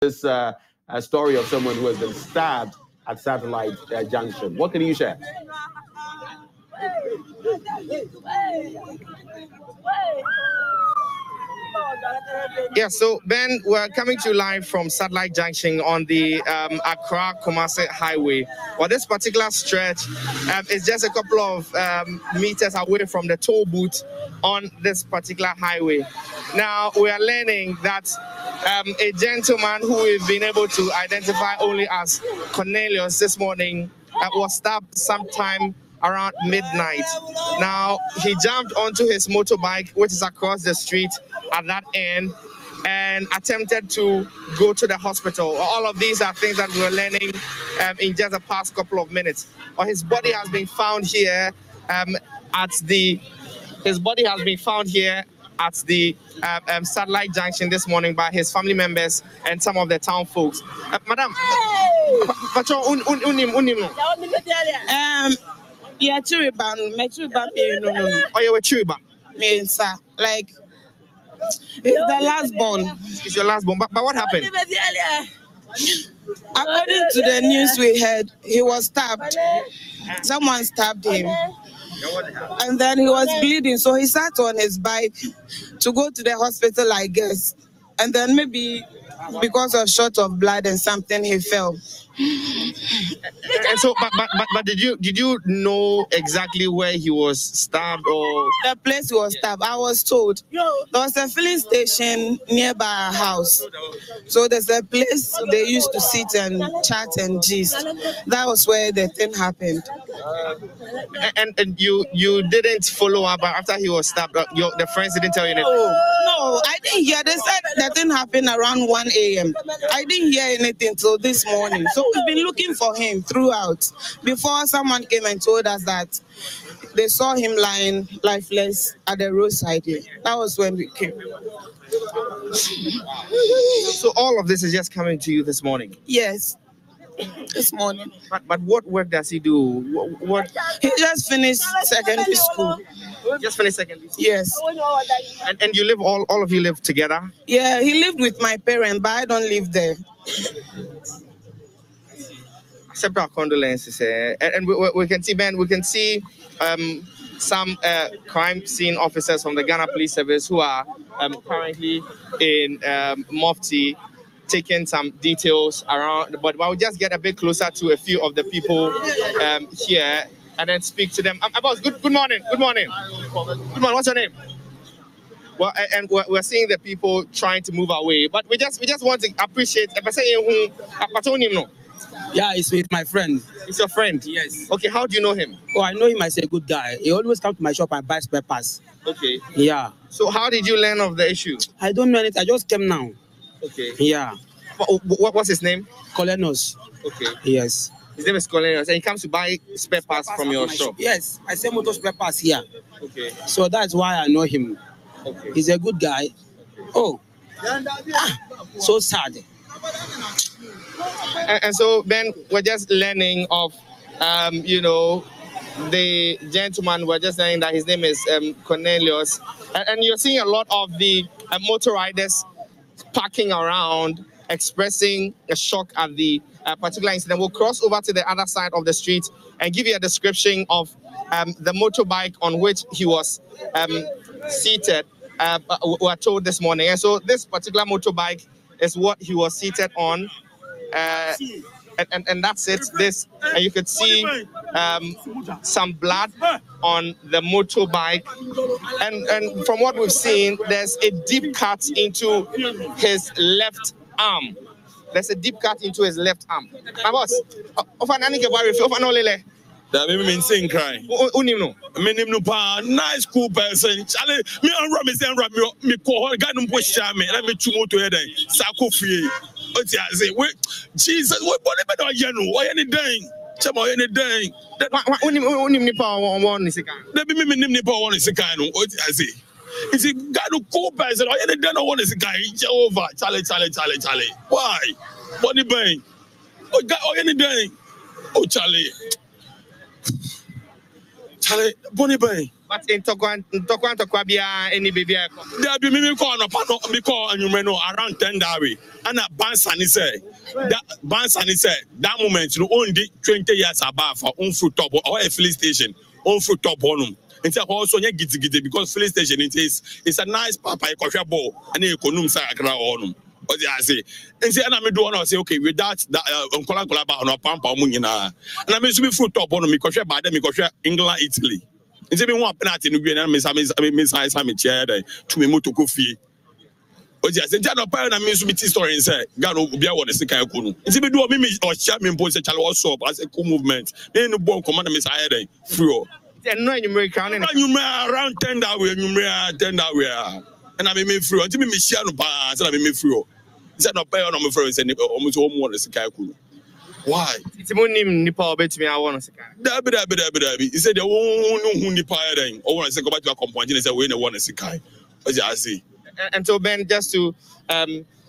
This a story of someone who has been stabbed at Satellite Junction. What can you share? Yeah, so Ben, we're coming to you live from Satellite Junction on the Accra-Kumasi highway. Well, this particular stretch is just a couple of meters away from the toll booth on this particular highway. Now, we are learning that a gentleman who we've been able to identify only as Cornelius this morning was stabbed sometime around midnight. Now, he jumped onto his motorbike, which is across the street at that end, and attempted to go to the hospital. All of these are things that we're learning in just the past couple of minutes. His body has been found here at the Satellite Junction this morning by his family members and some of the town folks. Madam, yeah, Chiriban, no. Oh, you were Chiriban? Means, like, it's the last born. It's your last born, but what happened? According to the news we heard, he was stabbed. Someone stabbed him. And then he was bleeding, so he sat on his bike to go to the hospital, I guess. And then maybe because of short of blood and something, he fell. And so, but did you know exactly where he was stabbed or the place he was stabbed? I was told there was a filling station nearby our house, so there's a place they used to sit and chat and gist. That was where the thing happened. And you didn't follow up after he was stabbed. The friends didn't tell you anything. No, I didn't hear. They said the thing happened around 1 a.m. I didn't hear anything till this morning. So we've been looking for him throughout before someone came and told us that they saw him lying lifeless at the roadside here. That was when we came. So all of this is just coming to you this morning? Yes, this morning. But what work does he do? What? He just finished secondary school. Just finished secondary school? Yes. And you live, all of you live together? Yeah, he lived with my parents, but I don't live there. Accept our condolences, and we can see, Ben, we can see some crime scene officers from the Ghana Police Service who are currently in Mufti taking some details around, but we'll just get a bit closer to a few of the people here and then speak to them. Boss, good morning. Good morning. Good morning. What's your name? Well, and we're seeing the people trying to move away, but we just want to appreciate. Yeah, it's with my friend. It's your friend? Yes. Okay, how do you know him? Oh, I know him as a good guy. He always comes to my shop and buys spare parts. Okay. Yeah. So how did you learn of the issue? I don't know anything. I just came now. Okay. Yeah. What's his name? Cornelius. Okay. Yes. His name is Cornelius, and he comes to buy spare parts from your shop? Yes. I sell motor spare parts here. Okay. So that's why I know him. Okay. He's a good guy. Oh. So sad. And so, Ben, we're just learning of, the gentleman. We're just saying that his name is Cornelius. And you're seeing a lot of the motor riders parking around, expressing a shock at the particular incident. We'll cross over to the other side of the street and give you a description of the motorbike on which he was seated, we were told this morning. And so this particular motorbike is what he was seated on. And that's it. And you could see some blood on the motorbike, and from what we've seen, there's a deep cut into his left arm. There's a deep cut into his left arm. My boss, that mean sing crying. No pa nice cool person. Charlie, me and Romy say me call God no push me. Let me chumo to head. Sako free. Say Jesus, what better you know? Why any day? Chama any day. Unim ni pa one is kan. That be me nim ni pa one is kan. What I say? Is it God no cool person? Why any day no one is kan? Jehovah, Charlie. Why? Bonnie bang. Oh God, any day. Oh Charlie. Bonnie Bay. But in Tokwan, any baby. There be me call no pano because you know around 10 days. And a Bansani said that moment you only 20 years above for on foot top or a filling station on foot top bonum. It's also giddy because filling station it's a nice papa ball and a conum sacra on. What I say, and say, and I do want to say, okay, without that, Colaba on a pampa munina, and I mean to be foot top on because you're bad, because England, Italy. It's even one penalty in the Miss I chair to me moto coffee. What I said, Jano Pan and Miss Mitty story and say, God will be able to see Kayakunu. It's even do a mimi or champion post a child also as a cool movement. Then the ball commander Miss Ayade, through. Then no, you may count you may around 10 hours, you may 10 hours. And I mean, through until me Michiano pass, and I mean, through. Is that not pay on my friends and almost home one is Kayakunu? Why? It's more name Nipa bet me. I want to say. He said, "The one who Nipa then, or want to go back to a compound and say, we don't want to see Kai." What I see. And so Ben, just to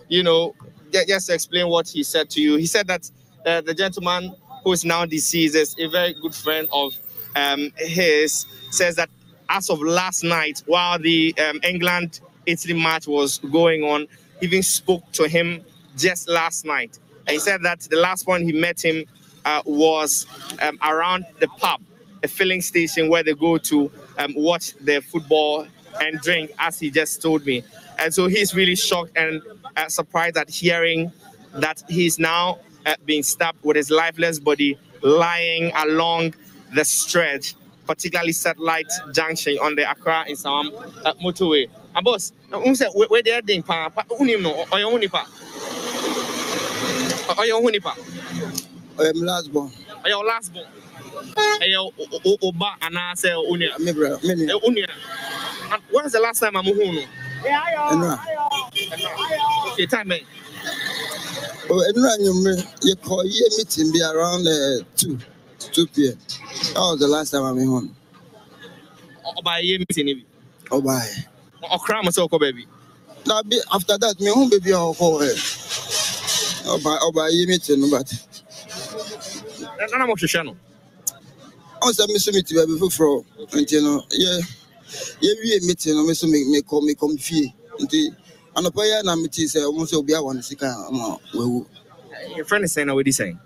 just to explain what he said to you. He said that the gentleman who is now deceased is a very good friend of his. Says that as of last night, while the England-Italy match was going on, even spoke to him just last night. And he said that the last one he met him was around the pub, a filling station where they go to watch the football and drink, as he just told me. And so he's really shocked and surprised at hearing that he's now being stabbed with his lifeless body lying along the stretch, particularly Satellite Junction on the Accra in Sam motorway. And boss, where they are doing pa or your only pa? Or your only pa? I'm last born. Or your last born? Your Oba and I say Unia. Unia. When is the last time I'm home? Okay, time me. Oh, you call your meeting be around 2 p.m. That was the last time I'm home. Oh, by your meeting. Oh, bye. Or cram us, baby. Now, after that, me home baby on call. Oh, by your meeting, but. I'm not sure. Also, Mr. Meeting before, and yeah. We meeting, Mr. Me come fee. And a player na meeting say almost will be a one sick. Your friend is saying, what is he saying?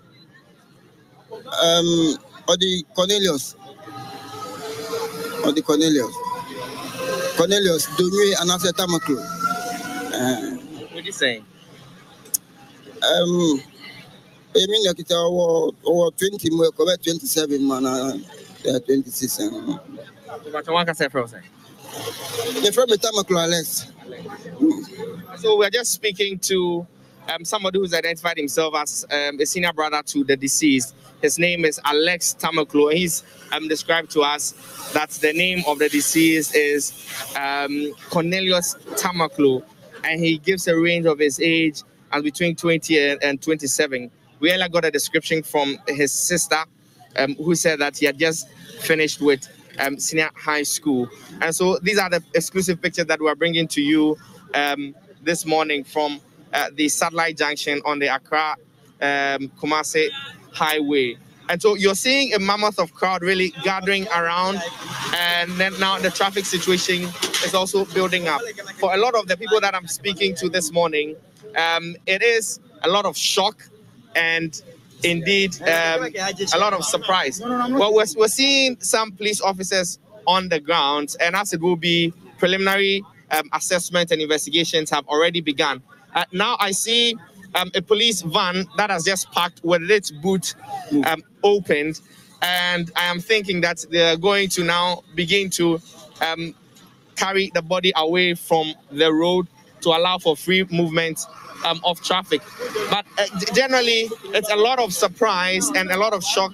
Or the Cornelius. Cornelius, do me and after Tamaklo. What is he saying? I mean, like it's over 20, more 27, man, 26. But one can say for us. The from Tamaklo, less. So we're just speaking to somebody who's identified himself as a senior brother to the deceased. His name is Alex Tamaklo. He's described to us that the name of the deceased is Cornelius Tamaklo, and he gives a range of his age as between 20 and 27. We only got a description from his sister, who said that he had just finished with senior high school. And so these are the exclusive pictures that we're bringing to you this morning from the Satellite Junction on the Accra Kumasi Highway. And so you're seeing a mammoth of crowd really gathering around, and then now the traffic situation is also building up. For a lot of the people that I'm speaking to this morning, it is a lot of shock and indeed a lot of surprise. Well, we're seeing some police officers on the ground, and as it will be, preliminary assessment and investigations have already begun. Now I see a police van that has just parked with its boot opened, and I am thinking that they're going to now begin to carry the body away from the road to allow for free movement of traffic. But generally, it's a lot of surprise and a lot of shock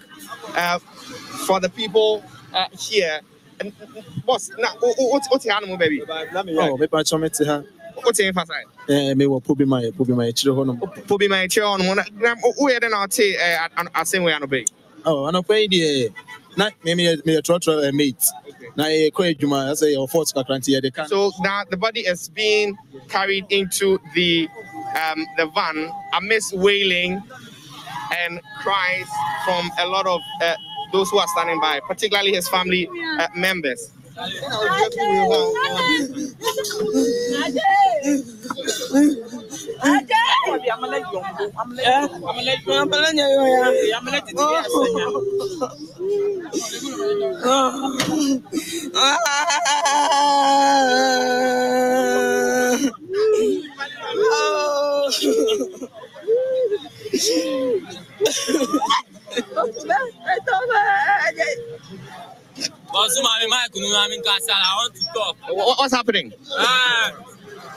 for the people here. And boss, now what's your animal, baby? Oh, maybe I chome to her. What's your emphasize? Me will put my children. Put my chair on one. Who then I'll say I say we are no bay. Oh, I know pay the not maybe a trotro mate. Now a quite juma as a force cranty. So now the body is being carried into the van amidst wailing and cries from a lot of those who are standing by, particularly his family members. I want to talk. What's happening?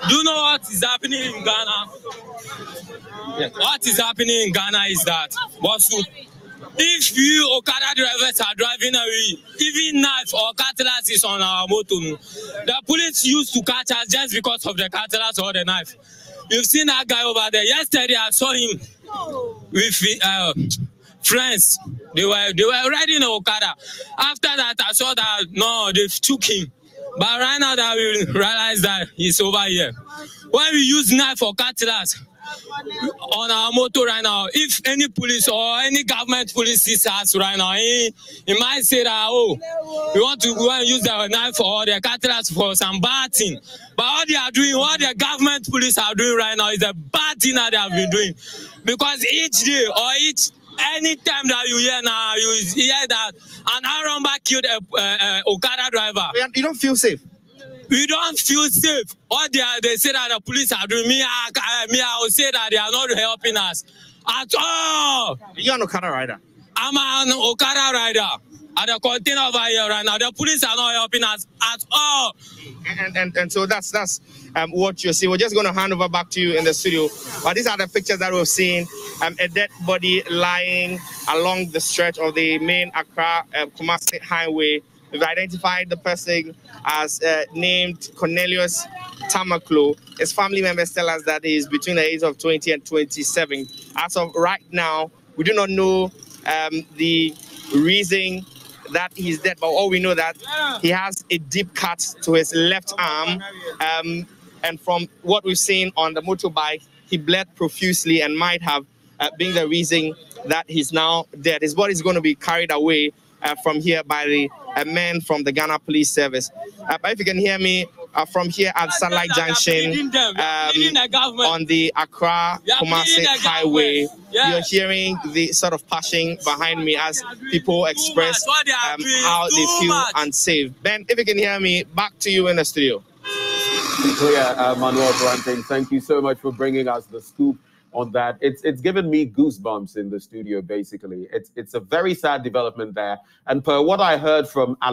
Do you know what is happening in Ghana? Yeah. What is happening in Ghana is that, if you Okada drivers are driving away, even knife or cutlass is on our motor, the police used to catch us just because of the cutlass or the knife. You've seen that guy over there. Yesterday I saw him with friends. They were riding an Okada. After that, I saw that no, they took him. But right now that we realize that he's over here. When we use knife or cutlass on our motor right now, if any police or any government police sees us right now, he might say that, oh, we want to go and use the knife or the cutlass for some bad thing. But what they are doing, what the government police are doing right now is a bad thing that they have been doing. Because each day or any time that you hear now, you hear that an Aramba killed a Okada driver. You don't feel safe? We don't feel safe. What they say that the police are doing, I will say that they are not helping us at all. You're an Okada rider? I'm an Okada rider at the container over here right now. The police are not helping us at all. And so that's what you see. We're just going to hand over back to you in the studio. But these are the pictures that we've seen. A dead body lying along the stretch of the main Accra-Kumasi highway. We've identified the person as named Cornelius Tamaklo. His family members tell us that he is between the ages of 20 and 27. As of right now, we do not know the reason that he's dead, but all we know that he has a deep cut to his left arm. And from what we've seen on the motorbike, he bled profusely and might have been the reason that he's now dead. His body is going to be carried away from here by the men from the Ghana Police Service. But if you can hear me from here at Satellite Junction on the Accra-Kumasi highway, you're hearing the sort of passion behind me as people express how they feel unsafe. Ben, if you can hear me, back to you in the studio. Manuel Branting, thank you so much for bringing us the scoop on that. It's given me goosebumps in the studio, basically. It's a very sad development there. And per what I heard from Alex